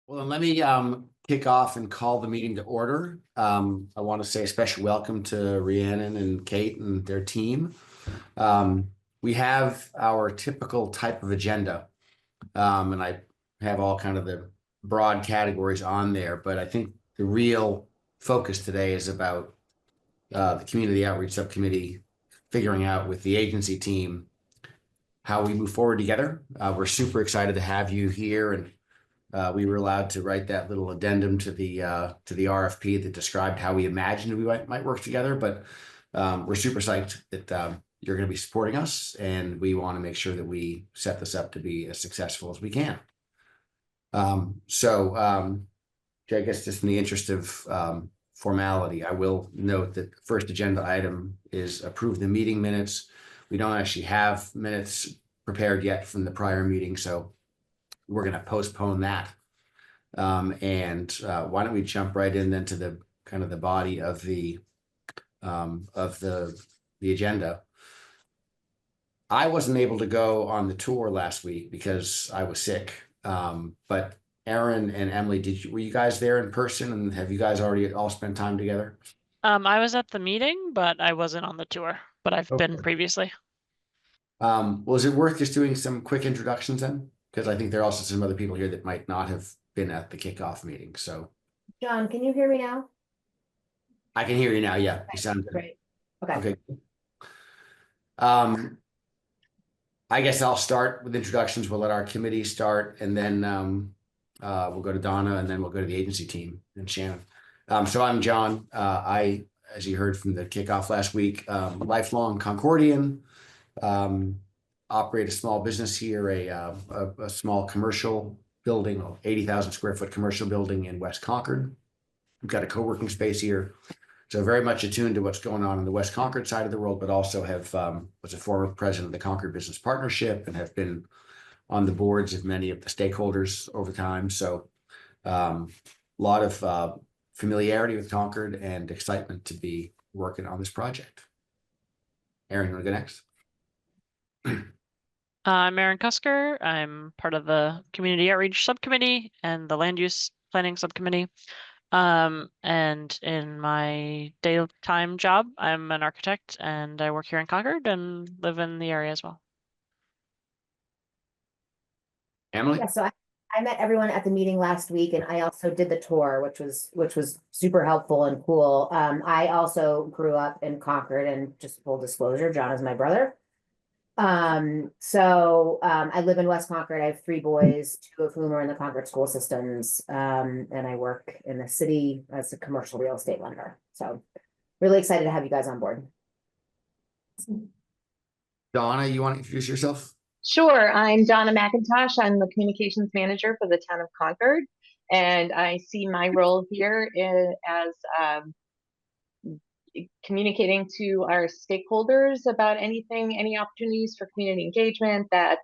Well, then let me kick off and call the meeting to order. I want to say a special welcome to Rhiannon and Kate and their team. We have our typical type of agenda, and I have all kind of the broad categories on there, but I think the real focus today is about the Community Outreach Subcommittee figuring out with the agency team how we move forward together. We're super excited to have you here, and we were allowed to write that little addendum to the RFP that described how we imagined we might work together. But we're super psyched that you're going to be supporting us, and we want to make sure that we set this up to be as successful as we can. I guess just in the interest of formality, I will note that the first agenda item is approve the meeting minutes. We don't actually have minutes prepared yet from the prior meeting, so we're going to postpone that. Why don't we jump right in then to the kind of the body of the agenda. I wasn't able to go on the tour last week because I was sick. But Erin and Emily, were you guys there in person, and have you guys already all spent time together? I was at the meeting, but I wasn't on the tour, but I've been previously. Was it worth just doing some quick introductions then? Because I think there are also some other people here that might not have been at the kickoff meeting. So, John, can you hear me now? I can hear you now. Yeah, you sound great. Okay. I guess I'll start with introductions. We'll let our committee start, and then we'll go to Donna, and then we'll go to the agency team and Shannon. So I'm John. As you heard from the kickoff last week, lifelong Concordian. Operate a small business here, a small commercial building, 80,000 square foot commercial building in West Concord. We've got a co-working space here. So very much attuned to what's going on in the West Concord side of the world, but also was a former president of the Concord Business Partnership and have been on the boards of many of the stakeholders over time. So a lot of familiarity with Concord and excitement to be working on this project. Erin, you want to go next? I'm Erin Cusker. I'm part of the Community Outreach Subcommittee and the Land Use Planning Subcommittee. And in my daytime job, I'm an architect and I work here in Concord and live in the area as well. Emily? Yeah, so I met everyone at the meeting last week, and I also did the tour, which was super helpful and cool. I also grew up in Concord, and just full disclosure, John is my brother. I live in West Concord. I have 3 boys, 2 of whom are in the Concord school systems. And I work in the city as a commercial real estate lender. So really excited to have you guys on board. Donna, you want to introduce yourself? Sure. I'm Donna McIntosh. I'm the communications manager for the town of Concord. And I see my role here as communicating to our stakeholders about any opportunities for community engagement that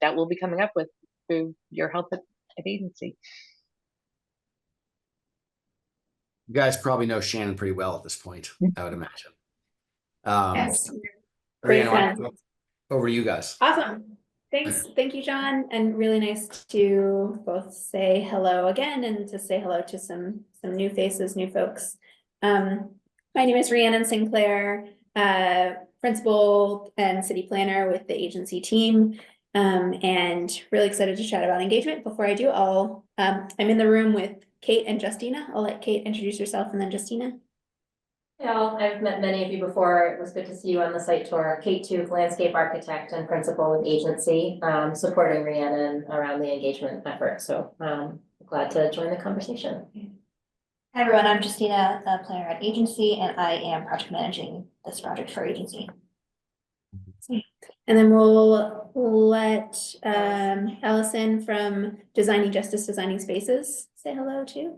will be coming up with through your help at agency. You guys probably know Shannon pretty well at this point, I would imagine. Yes. Over to you guys. Awesome. Thanks. Thank you, John. And really nice to both say hello again and to say hello to some new faces, new folks. My name is Rhiannon Sinclair, principal and city planner with the agency team, and really excited to chat about engagement. Before I do, I'm in the room with Kate and Justina. I'll let Kate introduce herself and then Justina. Hey all, I've met many of you before. It was good to see you on the site tour. Kate Tuke, landscape architect and principal with agency, supporting Rhiannon around the engagement effort. So glad to join the conversation. Hi everyone, I'm Justina, a planner at agency, and I am project managing this project for agency. And then we'll let Allison from Designing Justice, Designing Spaces say hello too.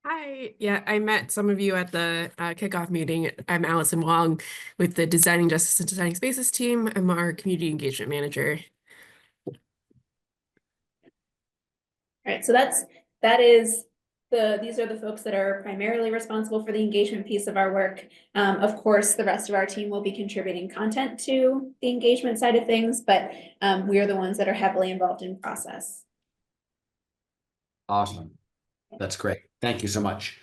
Hi, yeah, I met some of you at the kickoff meeting. I'm Allison Wong with the Designing Justice and Designing Spaces team. I'm our community engagement manager. All right, so these are the folks that are primarily responsible for the engagement piece of our work. Of course, the rest of our team will be contributing content to the engagement side of things, but we are the ones that are heavily involved in process. Awesome. That's great. Thank you so much.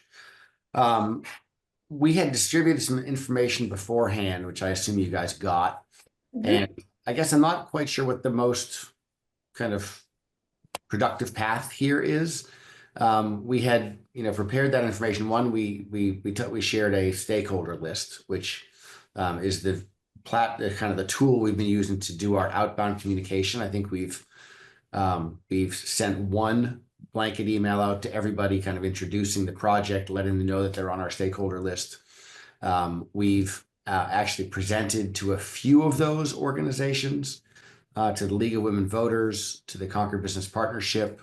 We had distributed some information beforehand, which I assume you guys got. And I guess I'm not quite sure what the most kind of productive path here is. We had, prepared that information. One, we shared a stakeholder list, which is the kind of the tool we've been using to do our outbound communication. I think we've sent one blanket email out to everybody, kind of introducing the project, letting them know that they're on our stakeholder list. We've actually presented to a few of those organizations, to the League of Women Voters, to the Concord Business Partnership.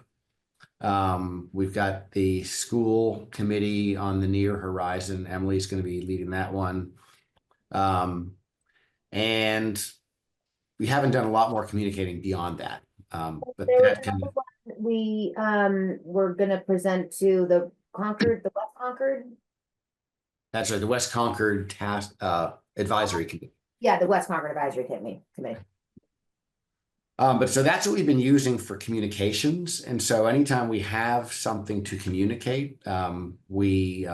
We've got the school committee on the near horizon. Emily's going to be leading that one. And we haven't done a lot more communicating beyond that. But There was that can, another one we were gonna present to the West Concord. that's right, the West Concord Task Advisory Committee. Yeah, the West Concord Advisory Committee. But so that's what we've been using for communications. And so anytime we have something to communicate, we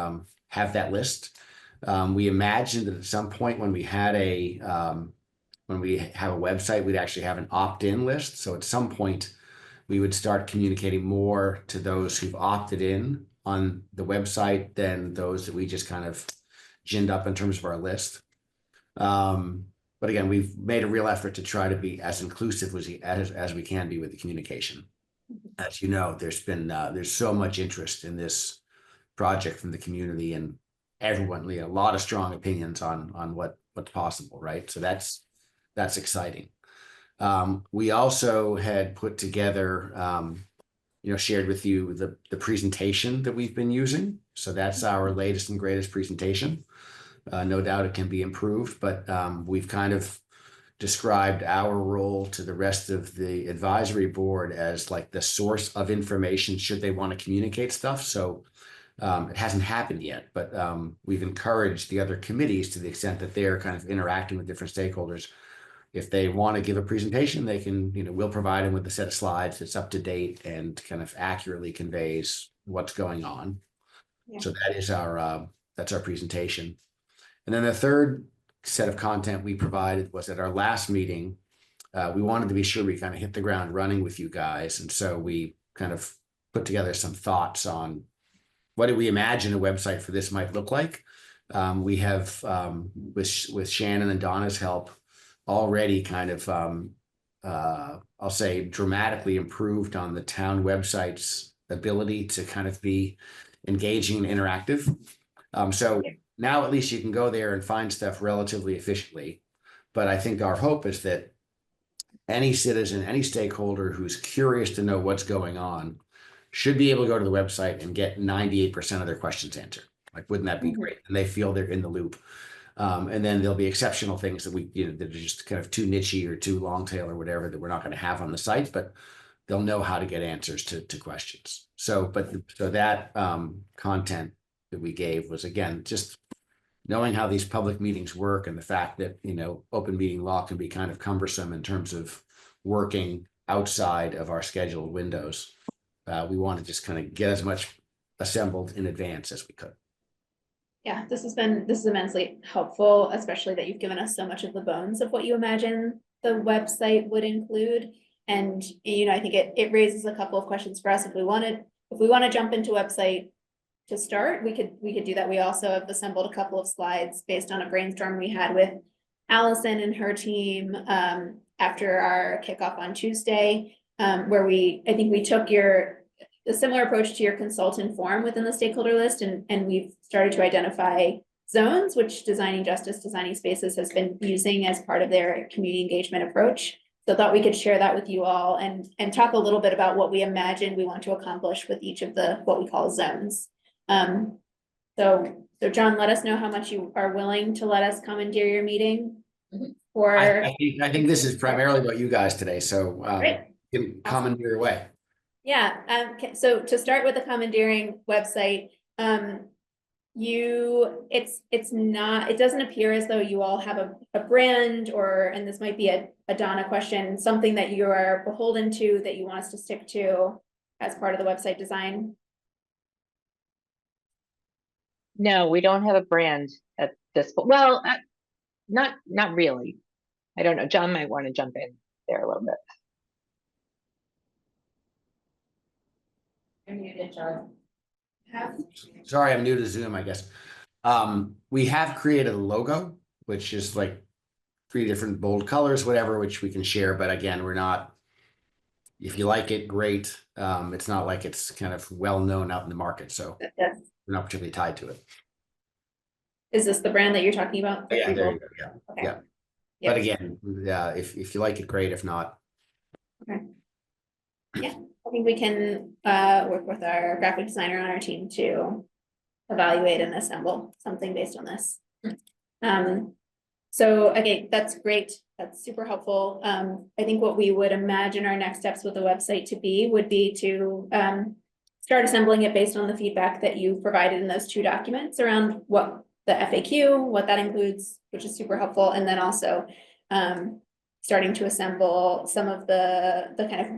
have that list. We imagined that at some point when we have a website, we'd actually have an opt-in list. So at some point, we would start communicating more to those who've opted in on the website than those that we just kind of ginned up in terms of our list. But again, we've made a real effort to try to be as inclusive as we can be with the communication. As you know, there's so much interest in this project from the community, and everyone, a lot of strong opinions on what's possible, right? So that's exciting. We also had put together, shared with you the presentation that we've been using. So that's our latest and greatest presentation. No doubt it can be improved, but we've kind of described our role to the rest of the advisory board as like the source of information should they want to communicate stuff. So it hasn't happened yet, but we've encouraged the other committees, to the extent that they're kind of interacting with different stakeholders. If they want to give a presentation, they can, we'll provide them with a set of slides that's up to date and kind of accurately conveys what's going on. Yeah. So that's our presentation. And then the third set of content we provided was at our last meeting. We wanted to be sure we kind of hit the ground running with you guys. And so we kind of put together some thoughts on what do we imagine a website for this might look like. We have, with Shannon and Donna's help, already kind of, I'll say, dramatically improved on the town website's ability to kind of be engaging and interactive. So now at least you can go there and find stuff relatively efficiently. But I think our hope is that any citizen, any stakeholder who's curious to know what's going on should be able to go to the website and get 98% of their questions answered. Like, wouldn't that be great? And they feel they're in the loop. And then there'll be exceptional things that that are just kind of too nichey or too long tail or whatever that we're not going to have on the site, but they'll know how to get answers to questions. So that content that we gave was, again, just knowing how these public meetings work, and the fact that, open meeting law can be kind of cumbersome in terms of working outside of our scheduled windows. We want to just kind of get as much assembled in advance as we could. Yeah, this is immensely helpful, especially that you've given us so much of the bones of what you imagine the website would include. And, I think it raises a couple of questions for us. If we want to jump into website to start, we could do that. We also have assembled a couple of slides based on a brainstorm we had with Allison and her team after our kickoff on Tuesday, where I think we took a similar approach to your consultant form within the stakeholder list, and we've started to identify zones, which Designing Justice, Designing Spaces has been using as part of their community engagement approach. So I thought we could share that with you all and talk a little bit about what we imagine we want to accomplish with each of what we call zones. So John, let us know how much you are willing to let us commandeer your meeting. I think this is primarily about you guys today, so you can commandeer away. Yeah. So to start with the commandeering website, it doesn't appear as though you all have a brand, and this might be a Donna question, something that you are beholden to that you want us to stick to. as part of the website design? No, we don't have a brand at this point. Well, not really. I don't know. John might want to jump in there a little bit. You're muted, John. Sorry, I'm new to Zoom, I guess. We have created a logo, which is like 3 different bold colors, whatever, which we can share. But again, we're not, if you like it, great. It's not like it's kind of well known out in the market. So Yes. we're not particularly tied to it. Is this the brand that you're talking about? Yeah, there you go. Yeah. Okay. Yeah. Yep. But again, yeah, if you like it, great. If not, I think we can work with our graphic designer on our team to evaluate and assemble something based on this. So okay, that's great. That's super helpful. I think what we would imagine our next steps with the website to be would be to start assembling it based on the feedback that you provided in those 2 documents around what the FAQ, what that includes, which is super helpful, and then also starting to assemble some of the kind of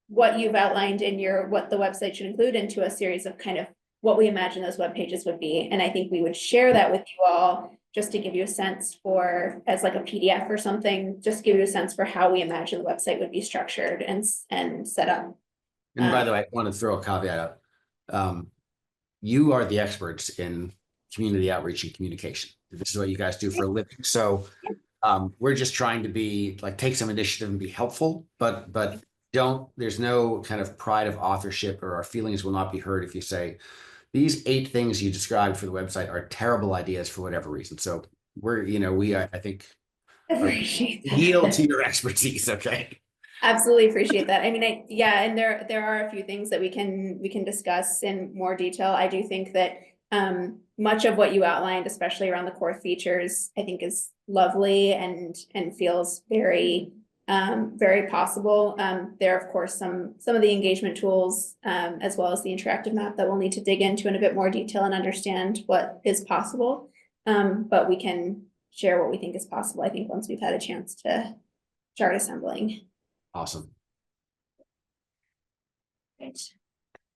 what you've outlined in your what the website should include into a series of kind of what we imagine those web pages would be. And I think we would share that with you all just to give you a sense for, as like a PDF or something, just give you a sense for how we imagine the website would be structured and set up. and by the way, I want to throw a caveat out. You are the experts in community outreach and communication. This is what you guys do for a living. So we're just trying to be like, take some initiative and be helpful, but there's no kind of pride of authorship, or our feelings will not be hurt if you say, these 8 things you described for the website are terrible ideas for whatever reason. So I think Appreciate that. yield to your expertise. Okay. Absolutely appreciate that. I mean, and there are a few things that we can discuss in more detail. I do think that much of what you outlined, especially around the core features, I think is lovely and feels very possible. There are, of course, some of the engagement tools, as well as the interactive map that we'll need to dig into in a bit more detail and understand what is possible. But we can share what we think is possible, I think, once we've had a chance to start assembling. Awesome. Great.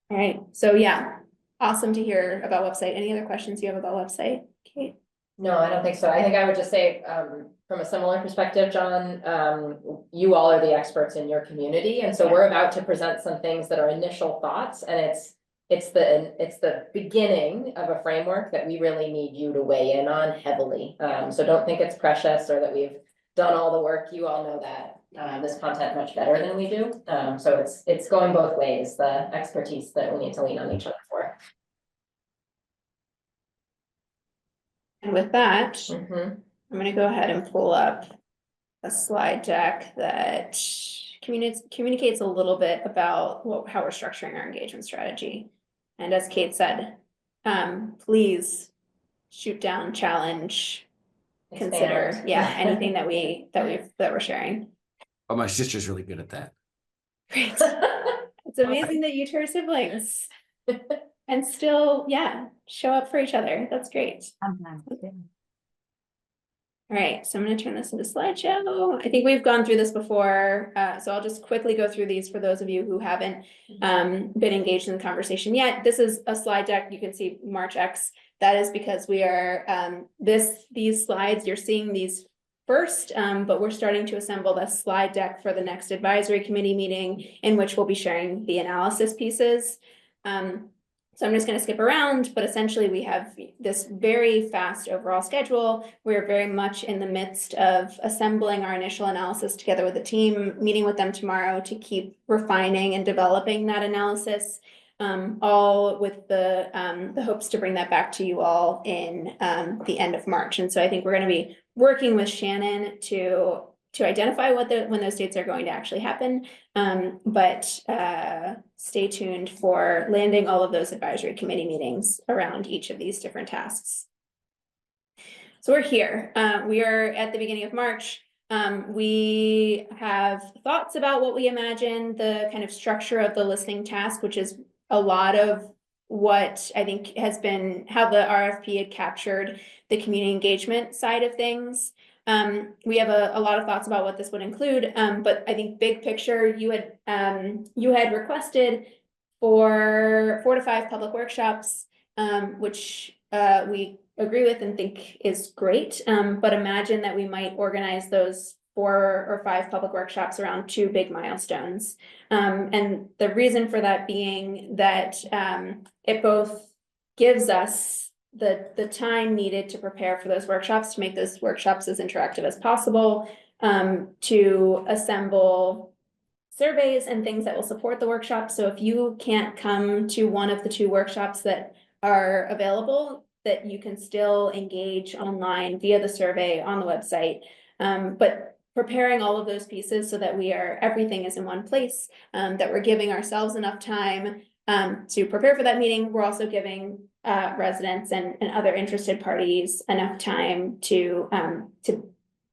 All right. So yeah, awesome to hear about website. Any other questions you have about website? Kate? No, I don't think so. I think I would just say, from a similar perspective, John, you all are the experts in your community. And so we're about to present some things that are initial thoughts, and it's the beginning of a framework that we really need you to weigh in on heavily. So don't think it's precious or that we've done all the work. You all know that this content much better than we do. So it's going both ways, the expertise that we need to lean on each other for. And with that, Mm-hmm. I'm gonna go ahead and pull up a slide deck that communicates a little bit about how we're structuring our engagement strategy. And as Kate said, please shoot down, challenge, consider, anything that we're sharing. Oh, my sister's really good at that. Great. It's amazing that you two are siblings and still, show up for each other. That's great. All right, so I'm going to turn this into slideshow. I think we've gone through this before, so I'll just quickly go through these for those of you who haven't been engaged in the conversation yet. This is a slide deck. You can see March X. That is because we are these slides, you're seeing these first, but we're starting to assemble the slide deck for the next advisory committee meeting, in which we'll be sharing the analysis pieces. So I'm just going to skip around, but essentially we have this very fast overall schedule. We're very much in the midst of assembling our initial analysis together with the team, meeting with them tomorrow to keep refining and developing that analysis, all with the hopes to bring that back to you all in the end of March. And so I think we're going to be working with Shannon to identify when those dates are going to actually happen. But stay tuned for landing all of those advisory committee meetings around each of these different tasks. So we're here. We are at the beginning of March. We have thoughts about what we imagine the kind of structure of the listening task, which is a lot of what I think has been how the RFP had captured the community engagement side of things. We have a lot of thoughts about what this would include, but I think big picture, you had requested for 4 to 5 public workshops, which we agree with and think is great. But imagine that we might organize those 4 or 5 public workshops around 2 big milestones. And the reason for that being that it both gives us the time needed to prepare for those workshops, to make those workshops as interactive as possible, to assemble surveys and things that will support the workshop. So if you can't come to one of the 2 workshops that are available, that you can still engage online via the survey on the website. But preparing all of those pieces so that everything is in one place, that we're giving ourselves enough time to prepare for that meeting. We're also giving residents and other interested parties enough time to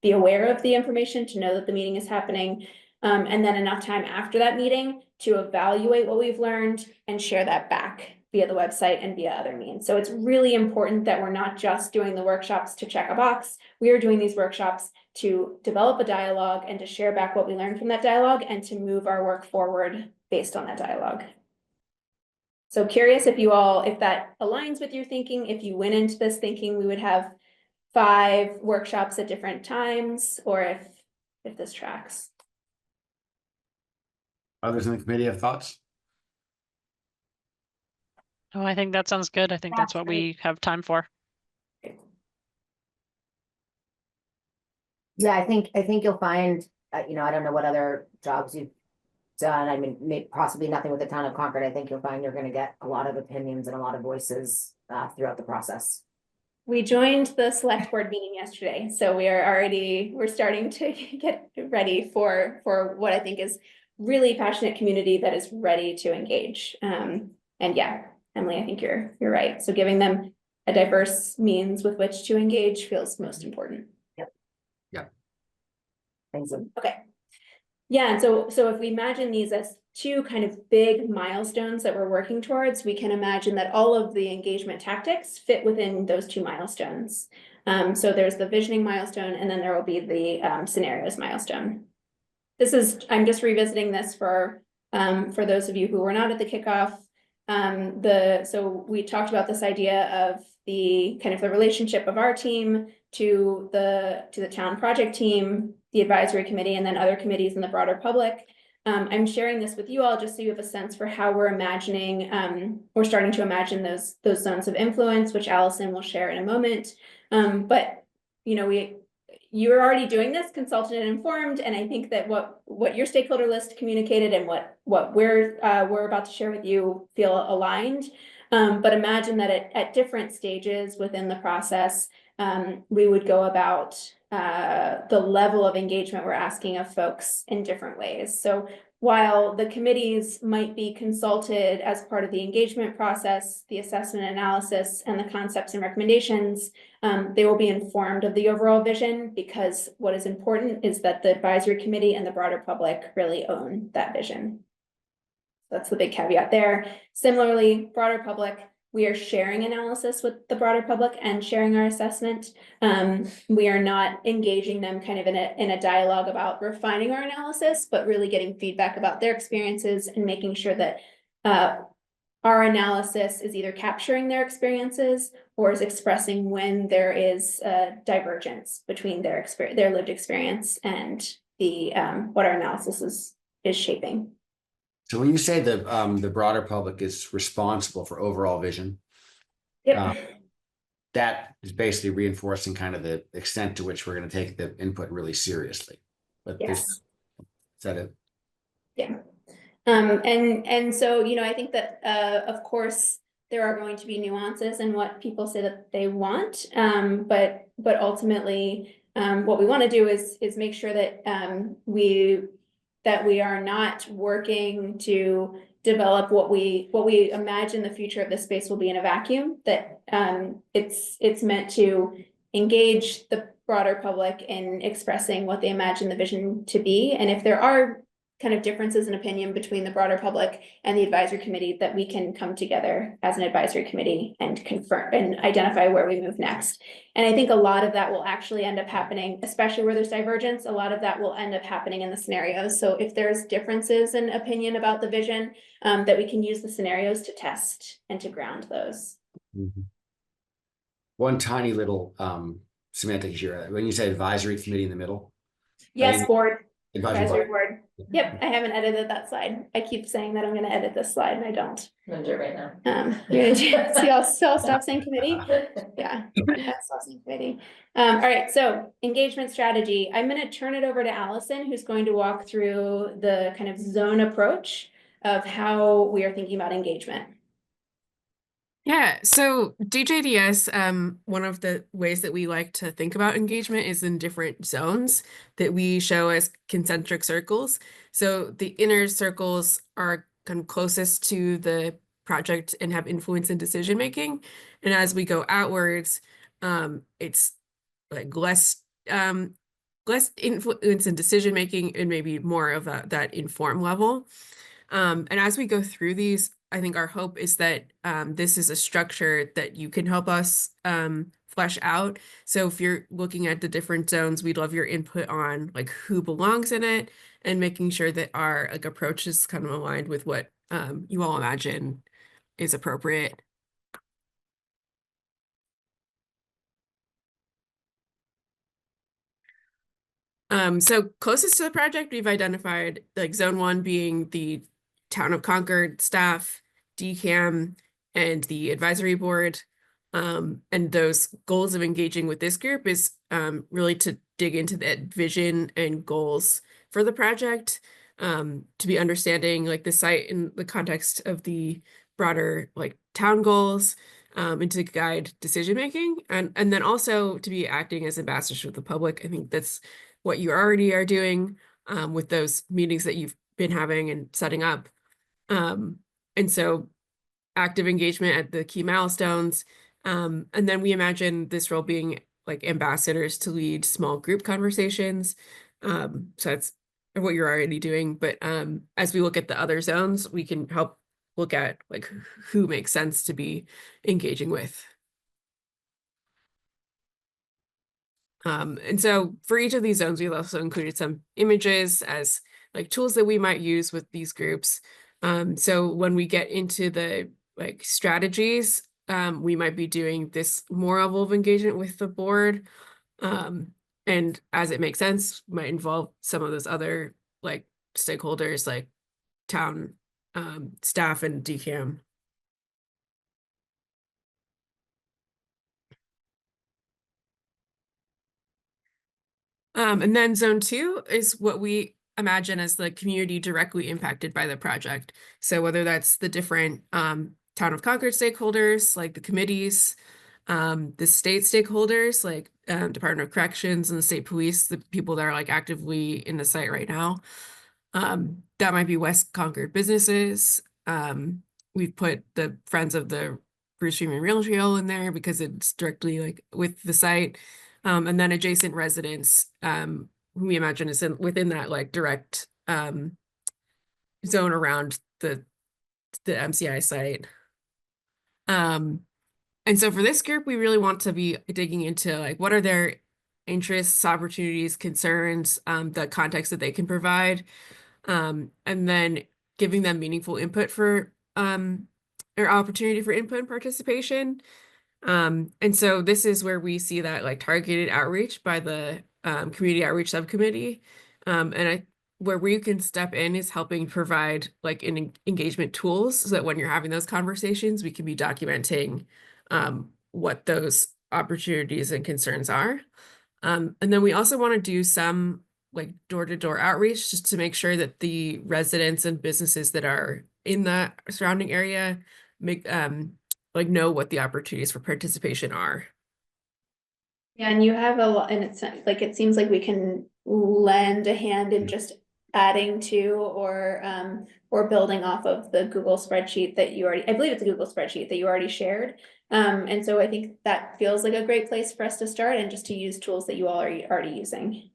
be aware of the information, to know that the meeting is happening. And then enough time after that meeting to evaluate what we've learned and share that back via the website and via other means. So it's really important that we're not just doing the workshops to check a box. We are doing these workshops to develop a dialogue and to share back what we learned from that dialogue and to move our work forward based on that dialogue. So curious if that aligns with your thinking, if you went into this thinking we would have 5 workshops at different times, or if this tracks. Others in the committee have thoughts? Oh, I think that sounds good. I think that's what we have time for. Yeah, I think you'll find, I don't know what other jobs you've done. I mean, possibly nothing with the town of Concord. I think you'll find you're going to get a lot of opinions and a lot of voices throughout the process. We joined the select board meeting yesterday, so we're starting to get ready for what I think is really passionate community that is ready to engage. And yeah, Emily, I think you're right. So giving them a diverse means with which to engage feels most important. Yep. Thanks. Okay. Yeah, and so if we imagine these as 2 kind of big milestones that we're working towards, we can imagine that all of the engagement tactics fit within those 2 milestones. So there's the visioning milestone, and then there will be the scenarios milestone. I'm just revisiting this for those of you who were not at the kickoff. So we talked about this idea of the kind of the relationship of our team to the town project team, the advisory committee, and then other committees in the broader public. I'm sharing this with you all just so you have a sense for how we're starting to imagine those zones of influence, which Allison will share in a moment. But you're already doing this, consulted and informed, and I think that what your stakeholder list communicated and what we're about to share with you feel aligned. But imagine that at different stages within the process, we would go about the level of engagement we're asking of folks in different ways. So while the committees might be consulted as part of the engagement process, the assessment analysis, and the concepts and recommendations, they will be informed of the overall vision, because what is important is that the advisory committee and the broader public really own that vision. That's the big caveat there. Similarly, broader public, we are sharing analysis with the broader public and sharing our assessment. We are not engaging them kind of in a dialogue about refining our analysis, but really getting feedback about their experiences and making sure that our analysis is either capturing their experiences or is expressing when there is a divergence between their lived experience and the what our analysis is shaping. So when you say the broader public is responsible for overall vision, that is basically reinforcing kind of the extent to which we're going to take the input really seriously. But Yes. is that it? Yeah. And so, I think that, of course, there are going to be nuances in what people say that they want. But ultimately, what we want to do is make sure that we are not working to develop what we imagine the future of this space will be in a vacuum, that it's meant to engage the broader public in expressing what they imagine the vision to be. And if there are kind of differences in opinion between the broader public and the advisory committee, that we can come together as an advisory committee and confirm and identify where we move next. And I think a lot of that will actually end up happening, especially where there's divergence, a lot of that will end up happening in the scenarios. So if there's differences in opinion about the vision, that we can use the scenarios to test and to ground those. One tiny little semantic here. When you say advisory committee in the middle. Yes, mean, board, advisory board. Yep, I haven't edited that slide. I keep saying that I'm gonna edit this slide and I don't. I'm gonna do it right now. You're gonna do, see, I'll stop saying committee. Yeah, stop saying committee. All right, so engagement strategy. I'm gonna turn it over to Allison, who's going to walk through the kind of zone approach of how we are thinking about engagement. Yeah, so DJDS, one of the ways that we like to think about engagement is in different zones that we show as concentric circles. So the inner circles are kind of closest to the project and have influence in decision making. And as we go outwards, it's like less influence in decision making and maybe more of that informed level. And as we go through these, I think our hope is that this is a structure that you can help us flesh out. So if you're looking at the different zones, we'd love your input on like who belongs in it and making sure that our like approach is kind of aligned with what you all imagine is appropriate. So closest to the project, we've identified like zone 1 being the Town of Concord staff, DCAM, and the advisory board. And those goals of engaging with this group is really to dig into that vision and goals for the project, to be understanding like the site in the context of the broader like town goals, and to guide decision making, and then also to be acting as ambassadors with the public. I think that's what you already are doing with those meetings that you've been having and setting up. And so active engagement at the key milestones. And then we imagine this role being like ambassadors to lead small group conversations. So that's what you're already doing. But as we look at the other zones, we can help look at like who makes sense to be engaging with. And so for each of these zones, we've also included some images as like tools that we might use with these groups. So when we get into the like strategies, we might be doing this more level of engagement with the board. And as it makes sense, might involve some of those other like stakeholders like town staff and DCAM. And then zone 2 is what we imagine as the community directly impacted by the project. So whether that's the different Town of Concord stakeholders, like the committees, the state stakeholders, like Department of Corrections and the state police, the people that are like actively in the site right now. That might be West Concord businesses. We've put the Friends of the Bruce Freeman Rail Trail in there because it's directly like with the site. And then adjacent residents, who we imagine is within that like direct zone around the MCI site. And so for this group, we really want to be digging into like what are their interests, opportunities, concerns, the context that they can provide, and then giving them meaningful input for or opportunity for input and participation. And so this is where we see that like targeted outreach by the community outreach subcommittee. And where you can step in is helping provide like an engagement tools so that when you're having those conversations, we can be documenting what those opportunities and concerns are. And then we also want to do some like door-to-door outreach just to make sure that the residents and businesses that are in the surrounding area make like know what the opportunities for participation are. Yeah, and you have a lot, and it's like it seems like we can lend a hand in just adding to or building off of the Google spreadsheet that you already, I believe it's a Google spreadsheet that you already shared. And so I think that feels like a great place for us to start and just to use tools that you all are already using.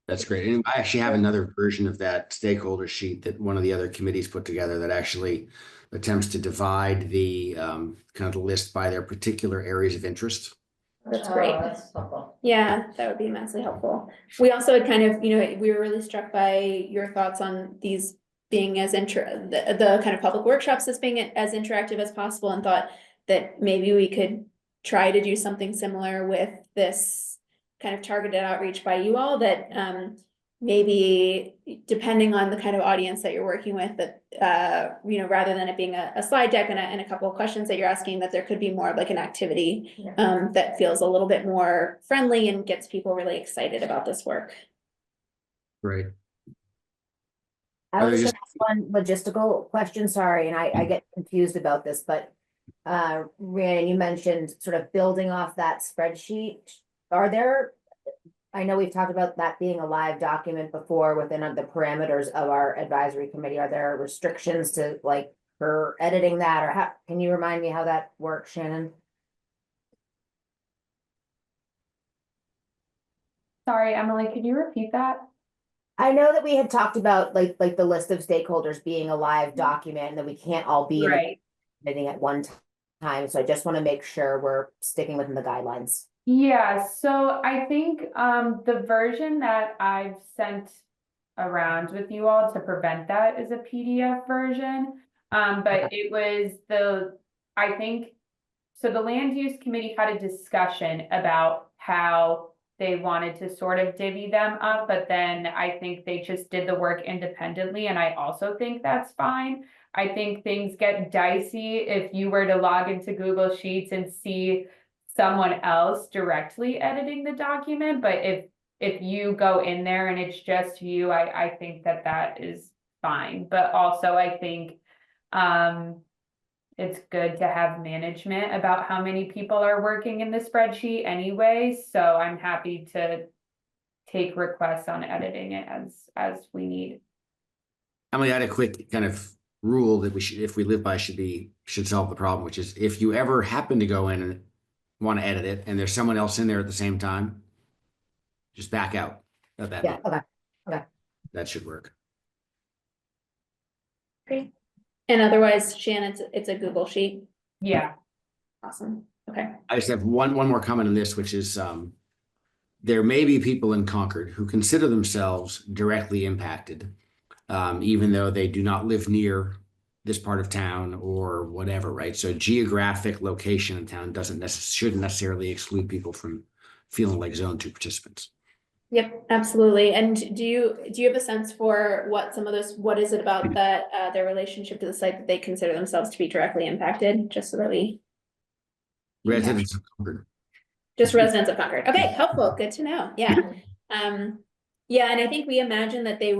That's great. And I actually have another version of that stakeholder sheet that one of the other committees put together that actually attempts to divide the kind of the list by their particular areas of interest. That's great. That's helpful. Yeah, that would be immensely helpful. We also had kind of, we were really struck by your thoughts on these being as the kind of public workshops as being as interactive as possible, and thought that maybe we could try to do something similar with this kind of targeted outreach by you all, that maybe depending on the kind of audience that you're working with, that rather than it being a slide deck and a couple of questions that you're asking, that there could be more of like an activity that feels a little bit more friendly and gets people really excited about this work. Right. I was just one logistical question, sorry, and I get confused about this, but Rhiannon, you mentioned sort of building off that spreadsheet. I know we've talked about that being a live document before within the parameters of our advisory committee. Are there restrictions to like for editing that, or how, can you remind me how that works, Shannon? Sorry, Emily, could you repeat that? I know that we had talked about like the list of stakeholders being a live document and that we can't all be in a meeting at one time. So I just want to make sure we're sticking within the guidelines. Yeah, so I think the version that I've sent around with you all to prevent that is a PDF version. But it was I think, so the land use committee had a discussion about how they wanted to sort of divvy them up, but then I think they just did the work independently, and I also think that's fine. I think things get dicey if you were to log into Google Sheets and see someone else directly editing the document, but if you go in there and it's just you, I think that is fine. But also I think it's good to have management about how many people are working in the spreadsheet anyway, so I'm happy to take requests on editing it as we need. Emily, I had a quick kind of rule that if we live by, should solve the problem, which is if you ever happen to go in and want to edit it and there's someone else in there at the same time, just back out of that. Yeah, okay. That should work. Great. And otherwise, Shannon, it's a Google sheet. Yeah. Awesome. Okay. I just have one more comment on this, which is there may be people in Concord who consider themselves directly impacted, even though they do not live near this part of town or whatever, right? So geographic location in town shouldn't necessarily exclude people from feeling like Zone 2 participants. Yep, absolutely. And do you have a sense for what is it about that their relationship to the site that they consider themselves to be directly impacted? Just so that we Residents of Concord. Just residents of Concord. Okay, helpful. Good to know. Yeah. Yeah, and I think we imagine that they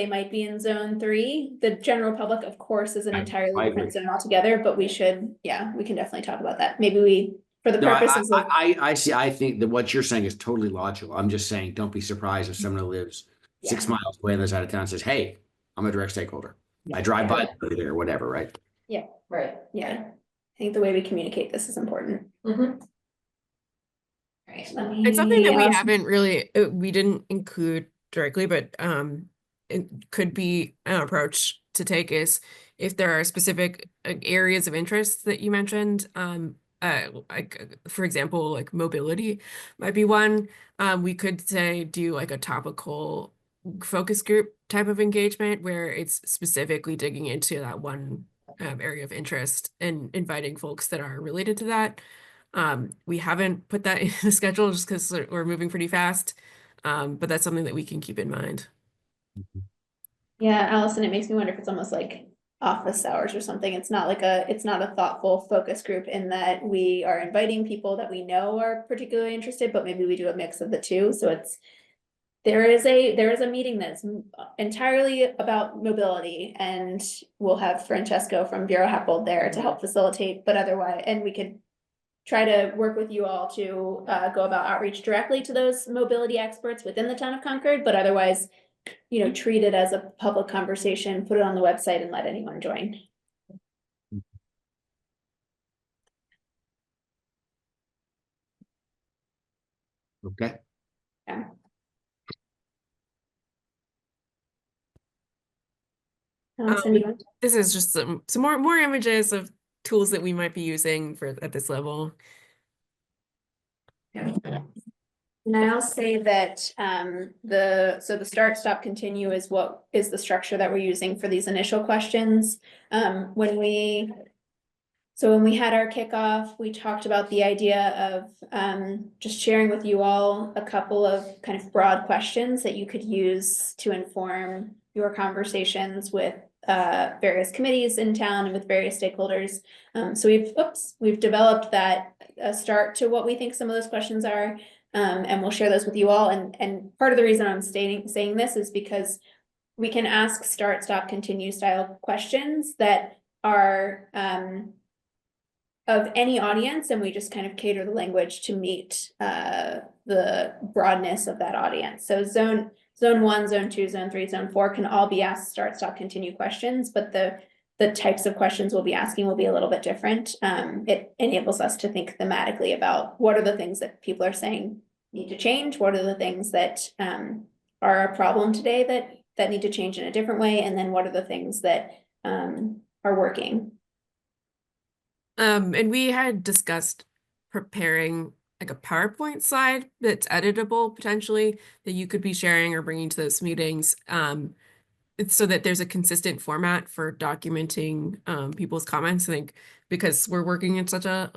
might be in Zone 3. The general public, of course, is an entirely different zone altogether, but we can definitely talk about that. Maybe for the purposes of I see. I think that what you're saying is totally logical. I'm just saying, don't be surprised if someone who lives 6 miles away and lives out of town says, "Hey, I'm a direct stakeholder. I drive by there or whatever." Right? Yeah. Right. Yeah. I think the way we communicate this is important. Mm-hmm. Right. It's something that we didn't include directly, but it could be an approach to take is if there are specific areas of interest that you mentioned, like for example, like mobility might be one. We could say do like a topical focus group type of engagement where it's specifically digging into that one area of interest and inviting folks that are related to that. We haven't put that in the schedule just because we're moving pretty fast, but that's something that we can keep in mind. Yeah, Allison, it makes me wonder if it's almost like office hours or something. It's not a thoughtful focus group in that we are inviting people that we know are particularly interested, but maybe we do a mix of the two. So there is a meeting that's entirely about mobility, and we'll have Francesco from Bureau Happold there to help facilitate, but otherwise, and we could try to work with you all to go about outreach directly to those mobility experts within the town of Concord, but otherwise, treat it as a public conversation, put it on the website and let anyone join. Okay. Yeah. Allison, do you want to- This is just some more images of tools that we might be using for at this level. And I'll say that the start, stop, continue is what is the structure that we're using for these initial questions. When we had our kickoff, we talked about the idea of just sharing with you all a couple of kind of broad questions that you could use to inform your conversations with various committees in town and with various stakeholders. So we've developed that a start to what we think some of those questions are. And we'll share those with you all. And part of the reason I'm saying this is because we can ask start, stop, continue style questions that are of any audience, and we just kind of cater the language to meet the broadness of that audience. So zone 1, zone 2, zone 3, zone 4 can all be asked start, stop, continue questions, but the types of questions we'll be asking will be a little bit different. It enables us to think thematically about what are the things that people are saying need to change, what are the things that are a problem today that need to change in a different way, and then what are the things that are working. And we had discussed preparing like a PowerPoint slide that's editable potentially that you could be sharing or bringing to those meetings. It's so that there's a consistent format for documenting people's comments. I think because we're working in such a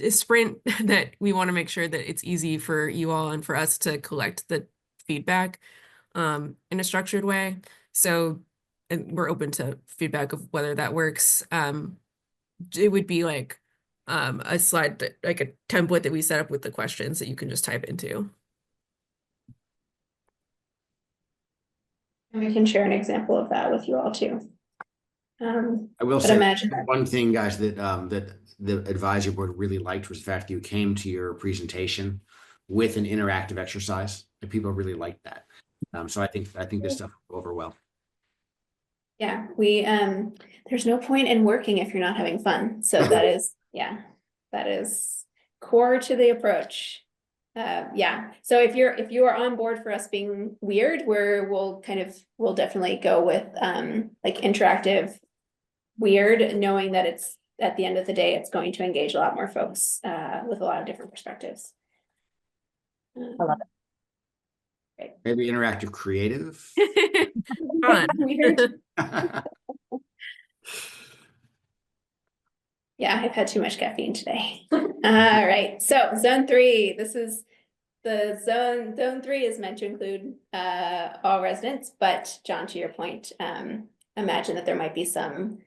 sprint that we want to make sure that it's easy for you all and for us to collect the feedback in a structured way. So, and we're open to feedback of whether that works. It would be like a slide that, like a template that we set up with the questions that you can just type into. And we can share an example of that with you all too. I will say one thing, guys, that that the advisory board really liked was the fact that you came to your presentation with an interactive exercise, and people really liked that. So I think this stuff will go over well. Yeah, there's no point in working if you're not having fun. So that is, that is core to the approach. Yeah. So if you are on board for us being weird, we'll definitely go with like interactive weird, knowing that it's at the end of the day, it's going to engage a lot more folks with a lot of different perspectives. I love it. Great. Maybe interactive creative. Fun. Weird. Yeah, I've had too much caffeine today. All right, so zone 3, this is the zone 3 is meant to include all residents, but John, to your point, imagine that there might be some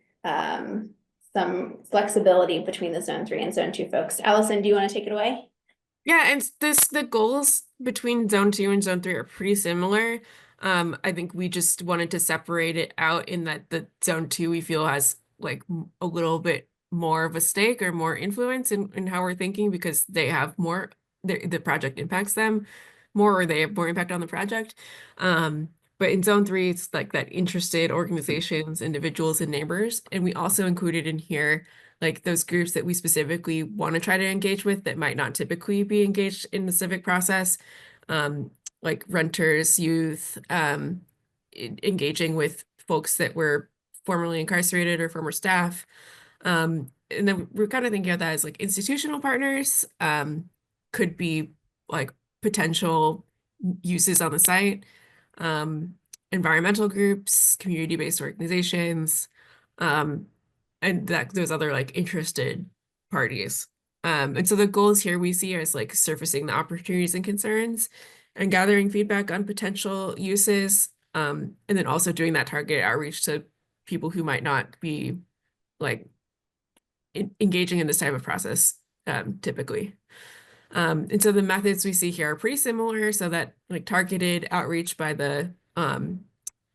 flexibility between the zone 3 and zone 2 folks. Allison, do you want to take it away? Yeah, and the goals between zone 2 and zone 3 are pretty similar. I think we just wanted to separate it out in that the zone 2 we feel has like a little bit more of a stake or more influence in how we're thinking because they have more, the project impacts them more or they have more impact on the project. But in zone 3, it's like that interested organizations, individuals, and neighbors. And we also included in here like those groups that we specifically want to try to engage with that might not typically be engaged in the civic process, like renters, youth, engaging with folks that were formerly incarcerated or former staff. And then we're kind of thinking of that as like institutional partners, could be like potential uses on the site, environmental groups, community-based organizations, and those other like interested parties. And so the goals here we see as like surfacing the opportunities and concerns and gathering feedback on potential uses, and then also doing that targeted outreach to people who might not be like engaging in this type of process typically. And so the methods we see here are pretty similar, so that like targeted outreach by the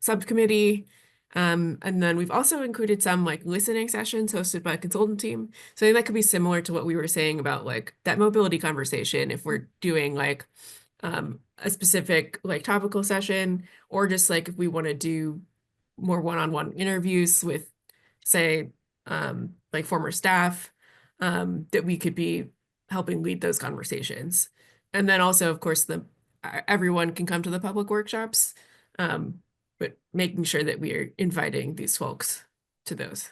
subcommittee, and then we've also included some like listening sessions hosted by a consultant team. So I think that could be similar to what we were saying about like that mobility conversation if we're doing like a specific like topical session, or just like if we want to do more one-on-one interviews with, say, like former staff, that we could be helping lead those conversations. And then also, of course, everyone can come to the public workshops. but making sure that we are inviting these folks to those.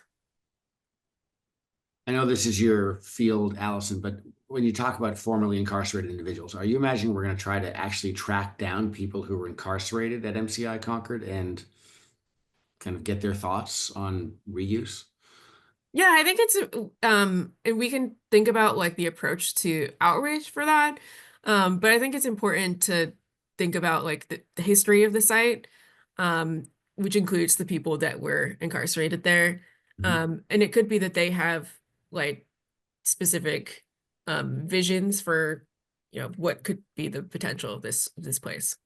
I know this is your field, Allison, but when you talk about formerly incarcerated individuals, are you imagining we're going to try to actually track down people who were incarcerated at MCI Concord and kind of get their thoughts on reuse? Yeah, I think it's and we can think about like the approach to outreach for that. But I think it's important to think about like the history of the site, which includes the people that were incarcerated there. And it could be that they have like specific visions for, you know, what could be the potential of this place.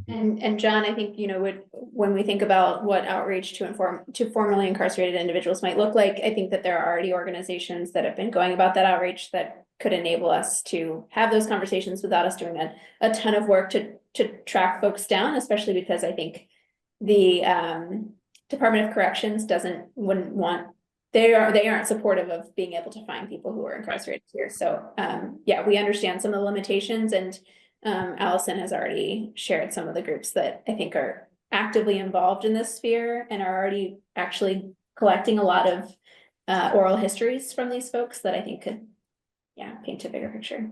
And John, I think, you know, when we think about what outreach to formerly incarcerated individuals might look like, I think that there are already organizations that have been going about that outreach that could enable us to have those conversations without us doing a ton of work to track folks down, especially because I think the Department of Corrections wouldn't want, they aren't supportive of being able to find people who are incarcerated here. So yeah, we understand some of the limitations, and Allison has already shared some of the groups that I think are actively involved in this sphere and are already actually collecting a lot of oral histories from these folks that I think could, yeah, paint a bigger picture.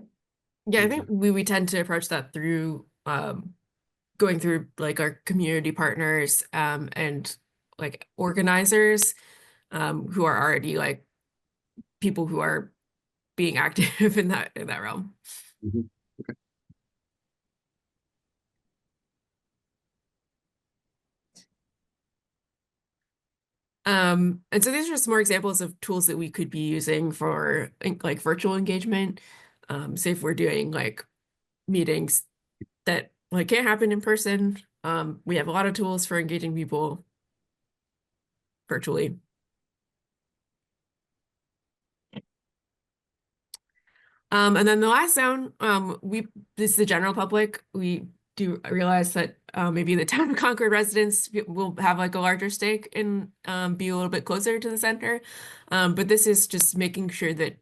Yeah, I think we tend to approach that through going through like our community partners and like organizers who are already like people who are being active in that realm. Okay. And so these are just more examples of tools that we could be using for like virtual engagement. Say if we're doing like meetings that like can't happen in person, we have a lot of tools for engaging people virtually. And then the last zone, this is the general public. We do realize that maybe the town of Concord residents will have like a larger stake in be a little bit closer to the center. But this is just making sure that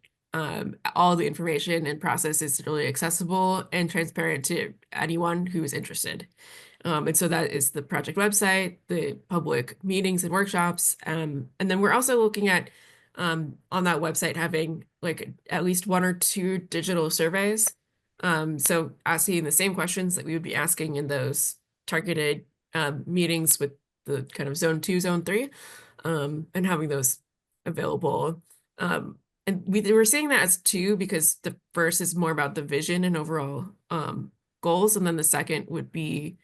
all the information and process is really accessible and transparent to anyone who is interested. And so that is the project website, the public meetings and workshops. And then we're also looking at on that website having like at least 1 or 2 digital surveys. So asking the same questions that we would be asking in those targeted meetings with the kind of zone 2, zone 3, and having those available. And we're seeing that as 2 because the first is more about the vision and overall goals, and then the second would be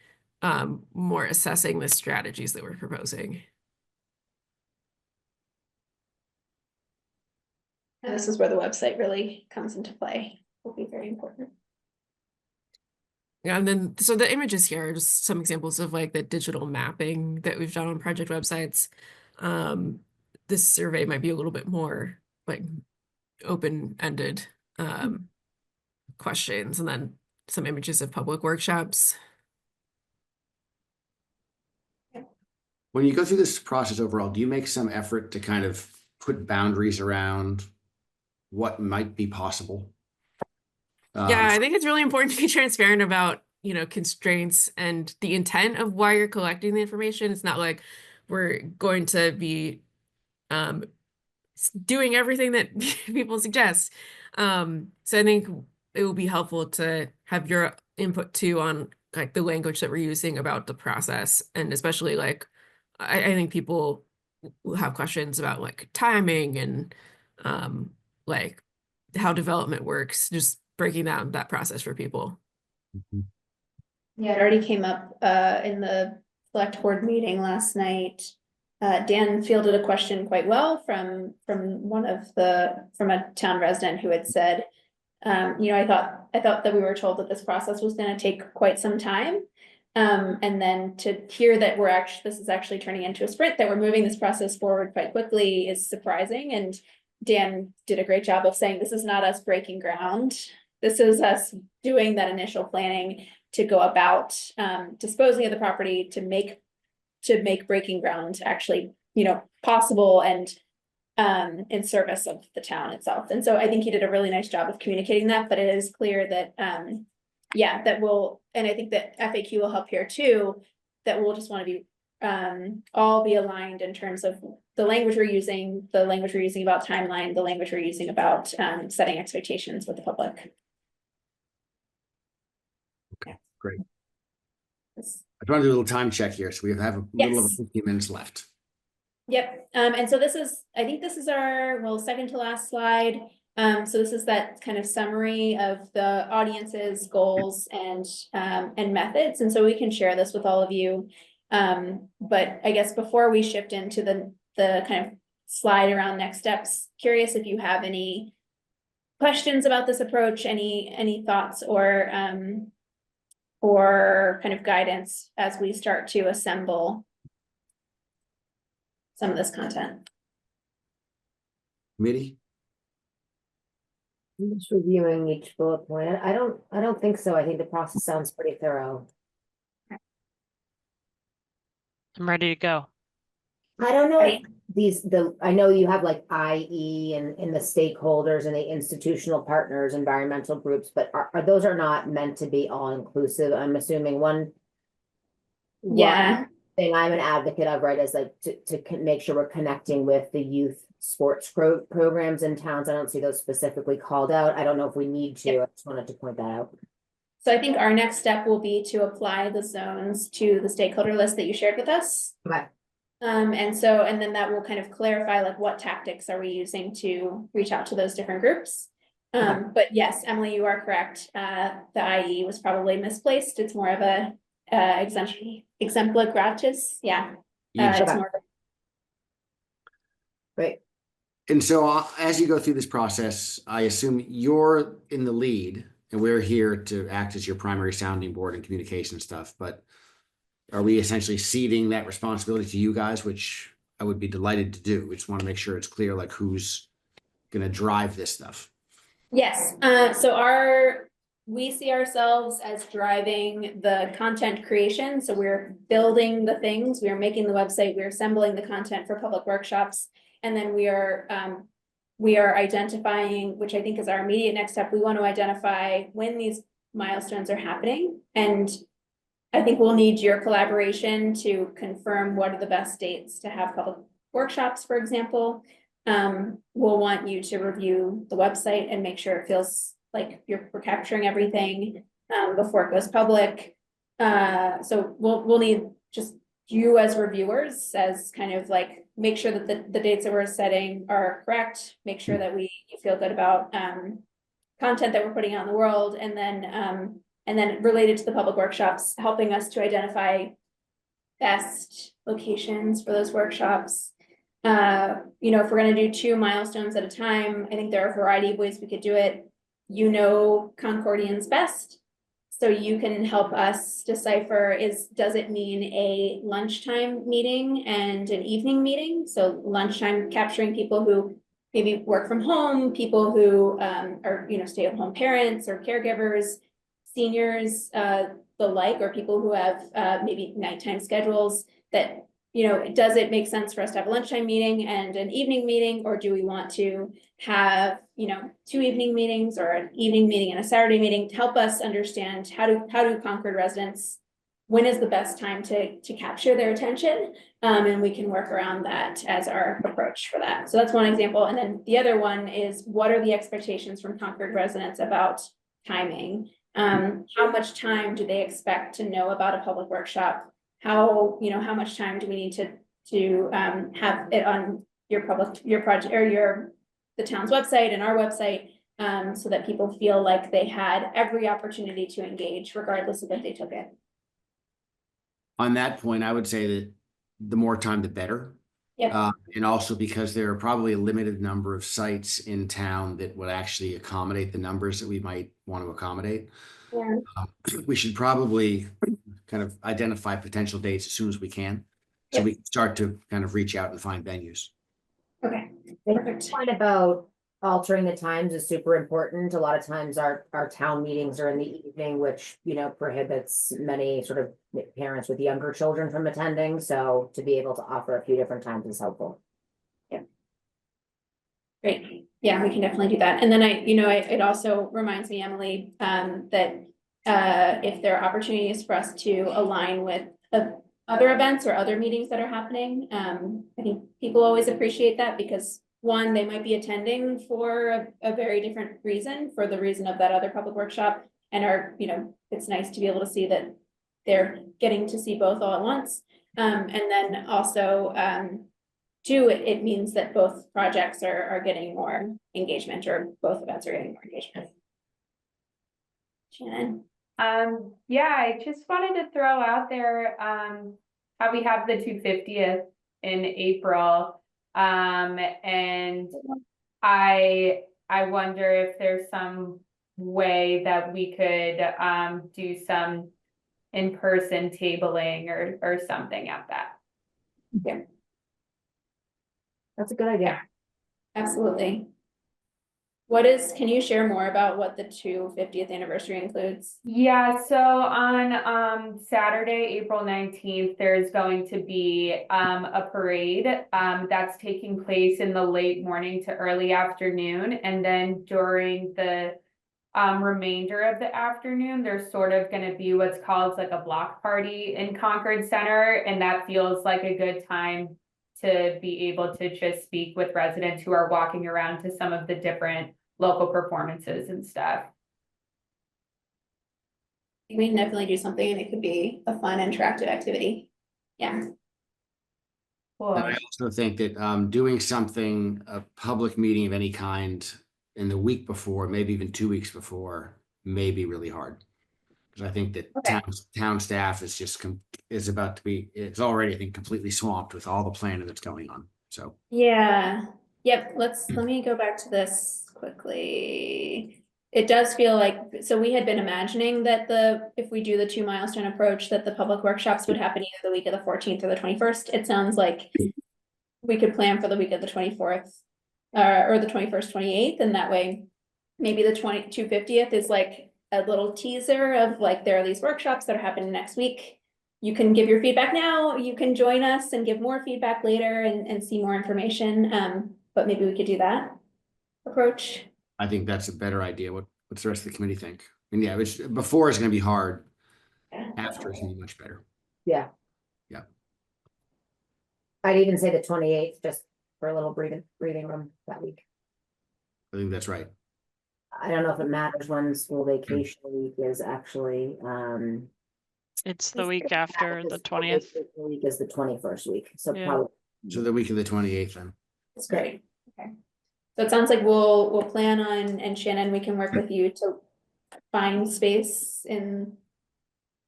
more assessing the strategies that we're proposing. And this is where the website really comes into play. Will be very important. Yeah, and then so the images here are just some examples of like the digital mapping that we've done on project websites. This survey might be a little bit more like open-ended questions, and then some images of public workshops. When you go through this process overall, do you make some effort to kind of put boundaries around what might be possible? Yeah, I think it's really important to be transparent about, you know, constraints and the intent of why you're collecting the information. It's not like we're going to be doing everything that people suggest. So I think it will be helpful to have your input too on like the language that we're using about the process, and especially like I think people will have questions about like timing and like how development works, just breaking down that process for people. Yeah, it already came up in the select board meeting last night. Dan fielded a question quite well from a town resident who had said, you know, I thought that we were told that this process was going to take quite some time. And then to hear that this is actually turning into a sprint, that we're moving this process forward quite quickly is surprising. And Dan did a great job of saying, this is not us breaking ground. This is us doing that initial planning to go about disposing of the property to make breaking ground actually, you know, possible and in service of the town itself. And so I think he did a really nice job of communicating that, but it is clear that yeah, that will, and I think that FAQ will help here too. that we'll just want to be all be aligned in terms of the language we're using, about timeline, the language we're using about setting expectations with the public. Okay, great. I want to do a little time check here. So we have a little over 15 minutes left. Yep. And so I think this is our, second to last slide. So this is that kind of summary of the audience's goals and methods. And so we can share this with all of you. But I guess before we shift into the kind of slide around next steps, curious if you have any questions about this approach, any thoughts or kind of guidance as we start to assemble some of this content. Committee? I'm just reviewing each bullet point. I don't think so. I think the process sounds pretty thorough. I'm ready to go. I don't know if I know you have like IE and the stakeholders and the institutional partners, environmental groups, but are those are not meant to be all inclusive. I'm assuming one thing I'm an advocate of, right, is like to make sure we're connecting with the youth sports programs in towns. I don't see those specifically called out. I don't know if we need to. I just wanted to point that out. So I think our next step will be to apply the zones to the stakeholder list that you shared with us. Okay. And then that will kind of clarify like what tactics are we using to reach out to those different groups. But yes, Emily, you are correct. The IE was probably misplaced. It's more of a exempla gratis. Yeah. It's more Right. And so as you go through this process, I assume you're in the lead and we're here to act as your primary sounding board and communication stuff, but are we essentially ceding that responsibility to you guys, which I would be delighted to do. We just want to make sure it's clear, like who's going to drive this stuff. Yes. So we see ourselves as driving the content creation. So we're building the things, we are making the website, we're assembling the content for public workshops. And then we are identifying, which I think is our immediate next step. We want to identify when these milestones are happening. And I think we'll need your collaboration to confirm what are the best dates to have public workshops, for example. We'll want you to review the website and make sure it feels like we're capturing everything before it goes public. So we'll need just you as reviewers, as kind of like make sure that the dates that we're setting are correct, make sure that you feel good about content that we're putting out in the world, and then related to the public workshops, helping us to identify best locations for those workshops. If we're going to do 2 milestones at a time, I think there are a variety of ways we could do it. Concordians best. So you can help us decipher, does it mean a lunchtime meeting and an evening meeting? So lunchtime capturing people who maybe work from home, people who are, stay-at-home parents or caregivers, seniors, the like, or people who have maybe nighttime schedules that, does it make sense for us to have a lunchtime meeting and an evening meeting, or do we want to have, 2 evening meetings or an evening meeting and a Saturday meeting to help us understand how do Concord residents, when is the best time to capture their attention? And we can work around that as our approach for that. So that's one example. And then the other one is, what are the expectations from Concord residents about timing? How much time do they expect to know about a public workshop? How much time do we need to have it on your project or the town's website and our website, so that people feel like they had every opportunity to engage regardless of if they took it. On that point, I would say that the more time, the better. Yep. And also because there are probably a limited number of sites in town that would actually accommodate the numbers that we might want to accommodate. Yeah. We should probably kind of identify potential dates as soon as we can, so we can start to kind of reach out and find venues. Okay. The point about altering the times is super important. A lot of times our town meetings are in the evening, which, prohibits many sort of parents with younger children from attending. So to be able to offer a few different times is helpful. Yeah. Great. Yeah, we can definitely do that. And then it also reminds me, Emily, that if there are opportunities for us to align with other events or other meetings that are happening. I think people always appreciate that because one, they might be attending for a very different reason, for the reason of that other public workshop, and are, you know, it's nice to be able to see that they're getting to see both all at once. And then also, two, it means that both projects are getting more engagement, or both events are getting more engagement. Shannon? Yeah, I just wanted to throw out there, how we have the 250th in April. And I wonder if there's some way that we could, do some in-person tabling or something at that. Yeah, That's a good idea. absolutely. Can you share more about what the 250th anniversary includes? Yeah, so on Saturday, April 19th, there's going to be a parade that's taking place in the late morning to early afternoon, and then during the remainder of the afternoon, there's sort of going to be what's called like a block party in Concord Center, and that feels like a good time to be able to just speak with residents who are walking around to some of the different local performances and stuff. We can definitely do something, and it could be a fun, interactive activity. Yeah. Cool. And I also think that doing something, a public meeting of any kind in the week before, maybe even 2 weeks before, may be really hard. Because I think that Okay. town staff is just it's already, I think, completely swamped with all the planning that's going on. So Yeah, yep, let me go back to this quickly. It does feel like, so we had been imagining that if we do the 2 milestone approach, that the public workshops would happen either the week of the 14th or the 21st. It sounds like we could plan for the week of the 24th, or the 21st, 28th, and that way maybe the 250th is like a little teaser of like, there are these workshops that are happening next week. You can give your feedback now, you can join us and give more feedback later and see more information. But maybe we could do that approach. I think that's a better idea. What's the rest of the committee think? And yeah, before is going to be hard. Yeah. After is going to be much better. Yeah. Yeah. I'd even say the 28th, just for a little breathing room that week. I think that's right. I don't know if it matters when school vacation week is actually, It's the week after the 20th. The week is the 21st week, so Yeah. probably. So the week of the 28th then. That's great. Okay. So it sounds like we'll plan on, and Shannon, we can work with you to find space in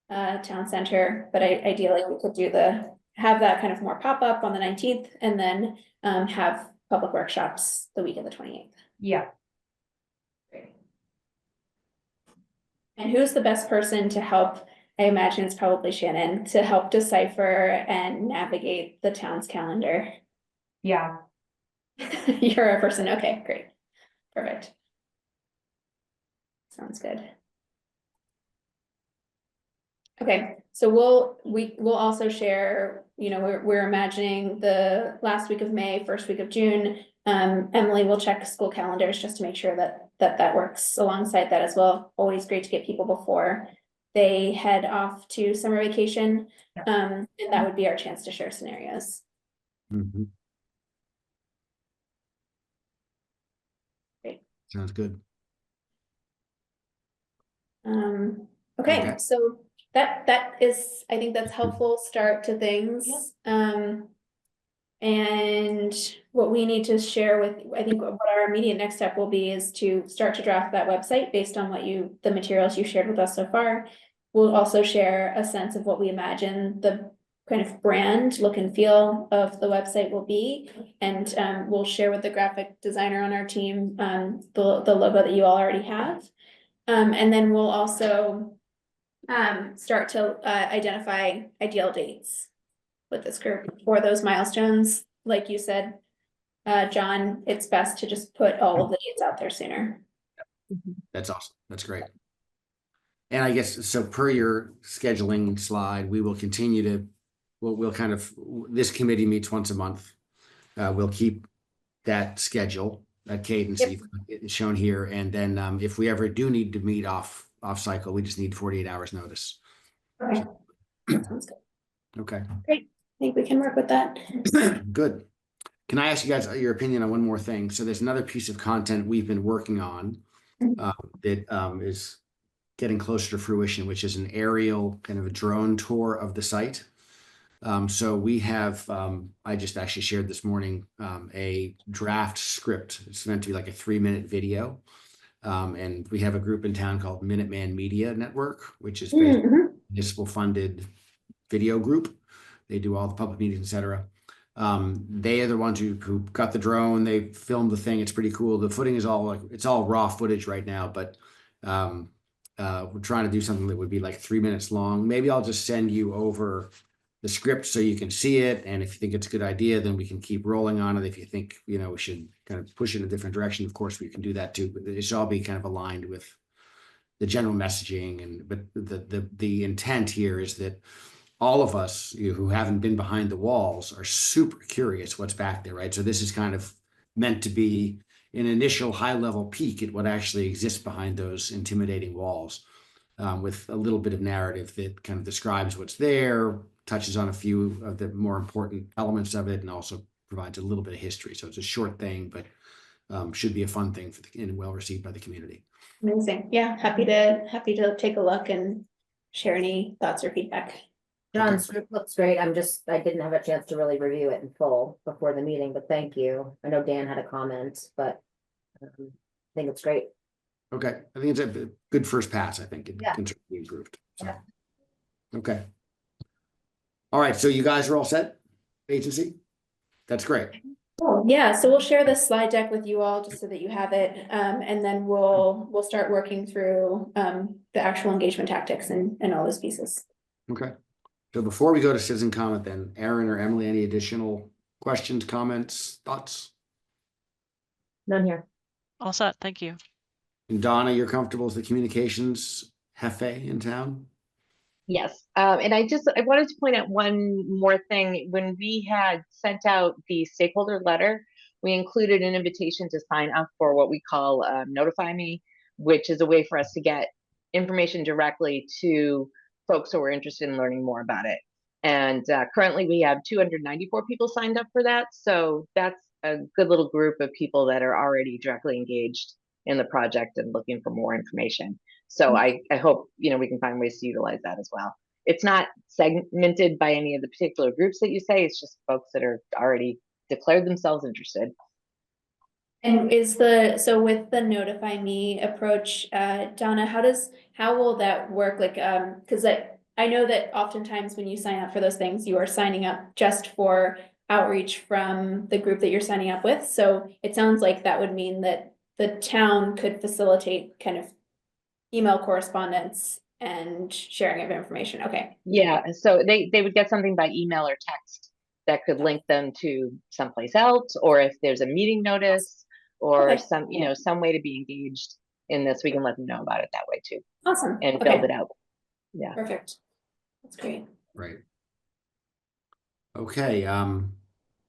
town center, but ideally we could have that kind of more pop-up on the 19th, and then have public workshops the week of the 28th. Yeah. Great. And who's the best person to help? I imagine it's probably Shannon, to help decipher and navigate the town's calendar. Yeah. You're a person, okay, great, perfect. Sounds good. Okay, so we'll also share, you know, we're imagining the last week of May, first week of June. Emily will check school calendars just to make sure that works alongside that as well. Always great to get people before they head off to summer vacation. And that would be our chance to share scenarios. Mm-hmm. Great. Sounds good. Okay, so that is, I think that's helpful start to things. And what we need to share with, I think what our immediate next step will be is to start to draft that website based on the materials you shared with us so far. We'll also share a sense of what we imagine the kind of brand look and feel of the website will be. And we'll share with the graphic designer on our team the logo that you all already have. And then we'll also start to identify ideal dates with this group for those milestones. Like you said, John, it's best to just put all of the dates out there sooner. That's awesome. That's great. And I guess, so per your scheduling slide, we will continue to, we'll kind of, this committee meets once a month. We'll keep that schedule, that cadence shown here. And then if we ever do need to meet off cycle, we just need 48 hours notice. Okay. Sounds good. Okay, I think we can work with that. good. Can I ask you guys your opinion on one more thing? So there's another piece of content we've been working on that is getting closer to fruition, which is an aerial kind of a drone tour of the site. So we have, I just actually shared this morning, a draft script. It's meant to be like a 3-minute video. And we have a group in town called Minuteman Media Network, which is basically a municipal funded video group. They do all the public meetings, et cetera. They are the ones who got the drone. They filmed the thing. It's pretty cool. The footing is all like, it's all raw footage right now, but we're trying to do something that would be like 3 minutes long. Maybe I'll just send you over the script so you can see it. And if you think it's a good idea, then we can keep rolling on it. If you think, we should kind of push it in a different direction, of course, we can do that too. But it should all be kind of aligned with the general messaging. But the intent here is that all of us who haven't been behind the walls are super curious what's back there, right? So this is kind of meant to be an initial high-level peek at what actually exists behind those intimidating walls, with a little bit of narrative that kind of describes what's there, touches on a few of the more important elements of it, and also provides a little bit of history. So it's a short thing, but should be a fun thing and well received by the community. Amazing. Yeah, happy to take a look and share any thoughts or feedback. John's script looks great. I didn't have a chance to really review it in full before the meeting, but thank you. I know Dan had a comment, but I think it's great. Okay, I think it's a good first pass. I think it Yeah. can certainly be improved. So. Yeah. Okay. All right, so you guys are all set, agency? That's great. Cool. Yeah, so we'll share this slide deck with you all just so that you have it. And then we'll start working through the actual engagement tactics and all those pieces. Okay. So before we go to citizen comment, then Aaron or Emily, any additional questions, comments, thoughts? None here. All set, thank you. And Donna, you're comfortable with the communications hefe in town? Yes, and I wanted to point out one more thing. When we had sent out the stakeholder letter, we included an invitation to sign up for what we call Notify Me, which is a way for us to get information directly to folks who are interested in learning more about it. And currently we have 294 people signed up for that. So that's a good little group of people that are already directly engaged in the project and looking for more information. So I hope, we can find ways to utilize that as well. It's not segmented by any of the particular groups that you say, it's just folks that are already declared themselves interested. And so with the Notify Me approach, Donna, how will that work? Like, because I know that oftentimes when you sign up for those things, you are signing up just for outreach from the group that you're signing up with. So it sounds like that would mean that the town could facilitate kind of email correspondence and sharing of information. Okay. Yeah, so they would get something by email or text that could link them to someplace else, or if there's a meeting notice or some way to be engaged in this, we can let them know about it that way too. Awesome. And build it out. Yeah. Perfect. That's great. Right. Okay,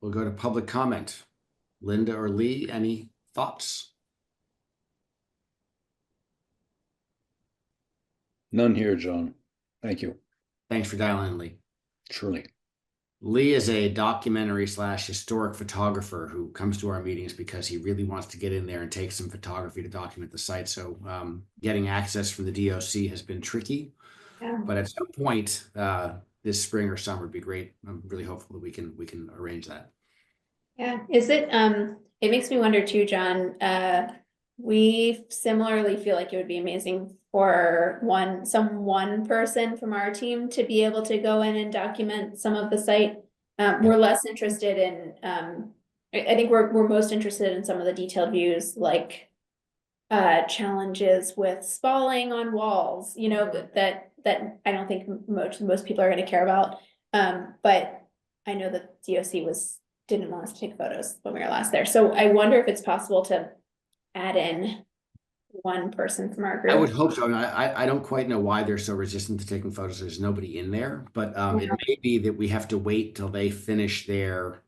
we'll go to public comment. Linda or Lee, any thoughts? None here, John. Thank you. Thanks for dialing in, Lee. Surely. Lee is a documentary / historic photographer who comes to our meetings because he really wants to get in there and take some photography to document the site. So getting access from the DOC has been tricky, but at some point this spring or summer would be great. I'm really hopeful that we can arrange that. Yeah. Is it, it makes me wonder too, John, we similarly feel like it would be amazing for one person from our team to be able to go in and document some of the site. We're less interested in, I think we're most interested in some of the detailed views, like challenges with spalling on walls, that I don't think most people are going to care about. But I know that DOC didn't want us to take photos when we were last there. So I wonder if it's possible to add in one person from our group. I would hope so. I don't quite know why they're so resistant to taking photos. There's nobody in there, but it may be that we have to wait till they finish their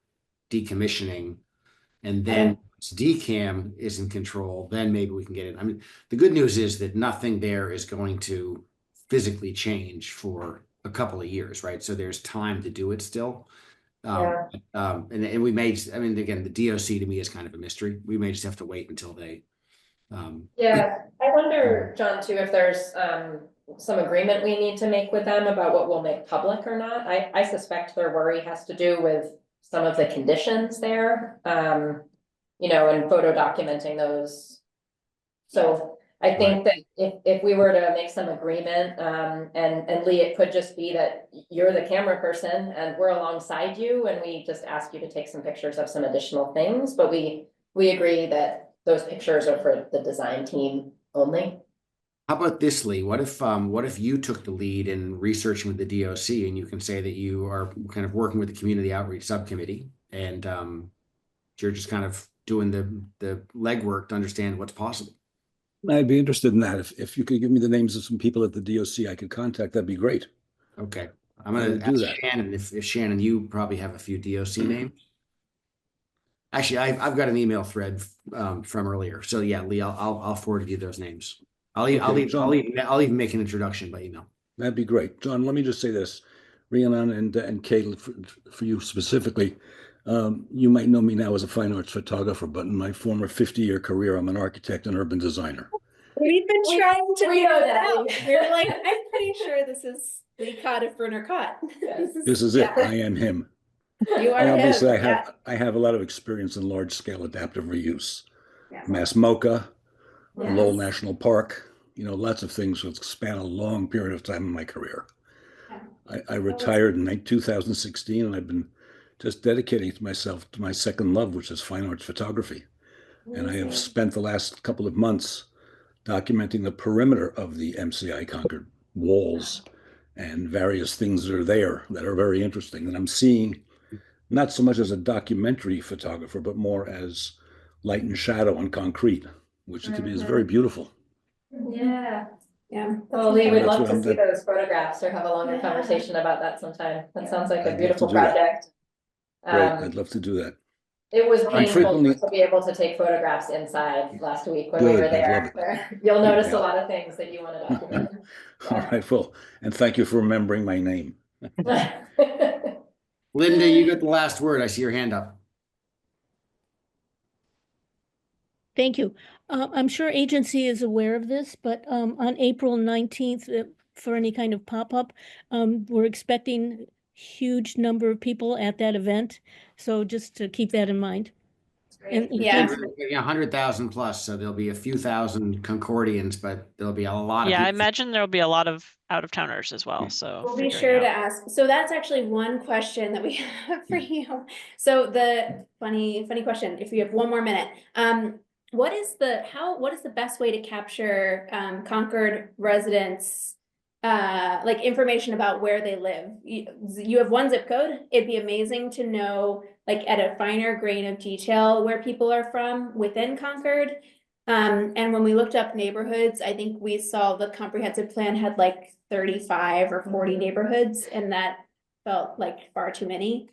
decommissioning, and then once DCAM is in control, then maybe we can get it. I mean, the good news is that nothing there is going to physically change for a couple of years, right? So there's time to do it still. Yeah. And we may, I mean, again, the DOC to me is kind of a mystery. We may just have to wait until they. Yeah, I wonder, John, too, if there's some agreement we need to make with them about what we'll make public or not. I suspect their worry has to do with some of the conditions there, you know, and photo documenting those. So I think that if we were to make some agreement, and Lee, it could just be that you're the camera person and we're alongside you and we just ask you to take some pictures of some additional things, but we agree that those pictures are for the design team only. How about this, Lee? What if you took the lead in researching with the DOC and you can say that you are kind of working with the community outreach subcommittee and you're just kind of doing the legwork to understand what's possible? I'd be interested in that. If you could give me the names of some people at the DOC I could contact, that'd be great. Okay. I'm going to do ask that. Shannon, if Shannon, you probably have a few DOC names. Actually, I've got an email thread from earlier. So yeah, Lee, I'll forward you those names. I'll even make an introduction by email. That'd be great. John, let me just say this. Rhiannon and Kate, for you specifically, you might know me now as a fine arts photographer, but in my former 50-year career, I'm an architect and urban designer. We've been trying to we figure know that that. out. We're like, I'm pretty sure this is Lee Cott if Werner Cott. This is it. I am him. You are And obviously, him. I have a lot of experience in large-scale adaptive reuse. Yeah. Mass Mocha, Yes. Lowell National Park, you know, lots of things that span a long period of time in my career. Yeah. I retired in 2016, and I've been just dedicating myself to my second love, which is fine arts photography. And I have spent the last couple of months documenting the perimeter of the MCI Concord walls and various things that are there that are very interesting. And I'm seeing, not so much as a documentary photographer, but more as light and shadow on concrete, which to me is very beautiful. Yeah. Yeah. Well, Lee, we'd That's love what to I'm see doing. those photographs or have a longer conversation about that sometime. That sounds like I'd a love beautiful to do that. project. Great, I'd love to do that. It was I'm painful frequently- to be able to take photographs inside last week when Good, we were I'd love there. You'll notice Yeah. a lot of things that you want to document. All right, well, and thank you for remembering my name. Linda, you got the last word. I see your hand up. Thank you. I'm sure agency is aware of this, but on April 19th, for any kind of pop-up, we're expecting huge number of people at that event. So just to keep that in mind. And Yeah. thanks. 100,000 plus, so there'll be a few thousand Concordians, but there'll be a lot of Yeah, I people. imagine there'll be a lot of out-of-towners as well, so. We'll be figuring sure to out- ask. So that's actually one question that we have for you. So the funny question, if you have one more minute, what is the best way to capture Concord residents like information about where they live? You have one zip code. It'd be amazing to know like at a finer grain of detail where people are from within Concord. And when we looked up neighborhoods, I think we saw the comprehensive plan had like 35 or 40 neighborhoods, and that felt like far too many.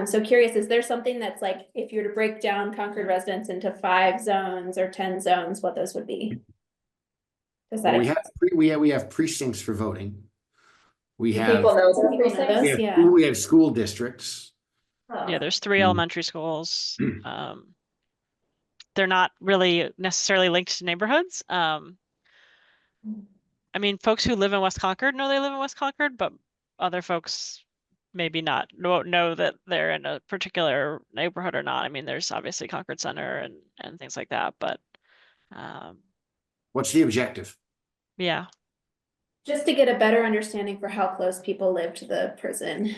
So curious, is there something that's like, if you were to break down Concord residents into 5 zones or 10 zones, what those would be? Does that We have precincts for voting. We Do have people know their People know precincts? those? Yeah. we have school districts. Yeah, there's 3 Mm. elementary schools. They're not really necessarily linked to neighborhoods. I mean, folks who live in West Concord know they live in West Concord, but other folks maybe not know that they're in a particular neighborhood or not. I mean, there's obviously Concord Center and things like that, but What's the objective? yeah. Just to get a better understanding for how close people live to the prison.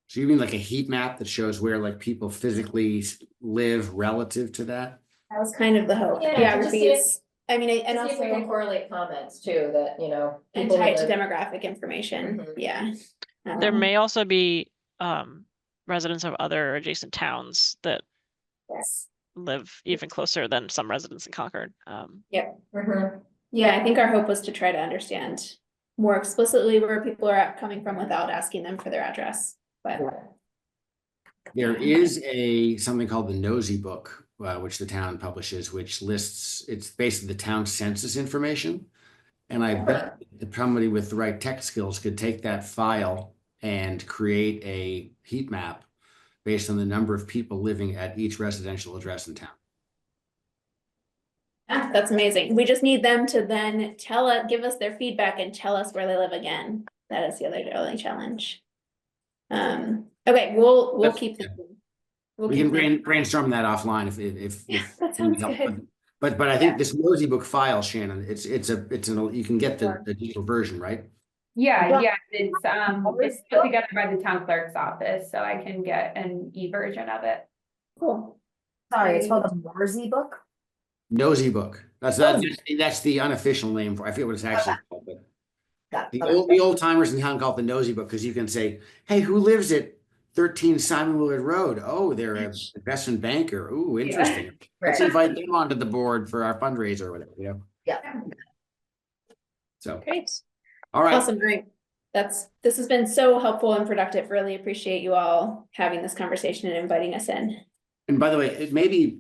So you mean like a heat map that shows where like people physically live relative to that? That was kind of the hope. Yeah, just see if- Geographies. I mean, and And see if we can also correlate comments too, that, you know. and people tied to live- demographic information. Mhm. Yeah. There Um, may also be residents of other adjacent towns that Yes. live even closer than some residents in Concord. Mhm. Yeah, I think our hope was to try to understand more explicitly where people are coming from without asking them for their address, but. There is something called the Nosy Book, which the town publishes, which lists, it's basically the town census information. And I bet that somebody with the right tech skills could take that file and create a heat map based on the number of people living at each residential address in town. Yeah, that's amazing. We just need them to then tell us, give us their feedback and tell us where they live again. That is the only challenge. Okay, we'll That's- keep thinking. We'll We keep can thinking. brainstorm that offline if That sounds help. good. But I think this nosy book file, Shannon, you can get the digital version, right? Yeah, it's put together by the town clerk's office, so I can get an e-version of it. Cool. Sorry, it's called a Morsey book. Nosy book. That's the unofficial name for. I forget what it's actually called, but the old timers in town call it the nosy book because you can say, "Hey, who lives at 13 Simon Willard Road? Oh, they're an investment banker. Ooh, interesting. Let's invite them onto the board for our fundraiser or whatever." You know. Yeah. So Great. all right. Awesome, great. This has been so helpful and productive. Really appreciate you all having this conversation and inviting us in. And by the way, it maybe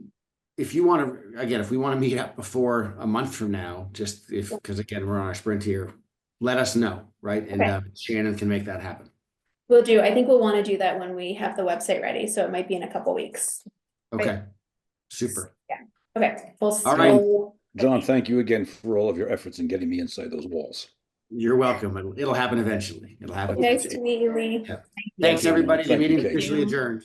if you want to, again, if we want to meet up before a month from now, just because again, we're on our sprint here, let us know, right? And Shannon can make that happen. Will do. I think we'll want to do that when we have the website ready. So it might be in a couple weeks. Okay. Right. Super. Yeah. Okay. All right. John, thank you again for all of your efforts in getting me inside those walls. You're welcome. It'll happen eventually. It'll happen. Nice to meet you, Lee. Yeah. Thanks, everybody. The Thank you, meeting's Kate. officially adjourned.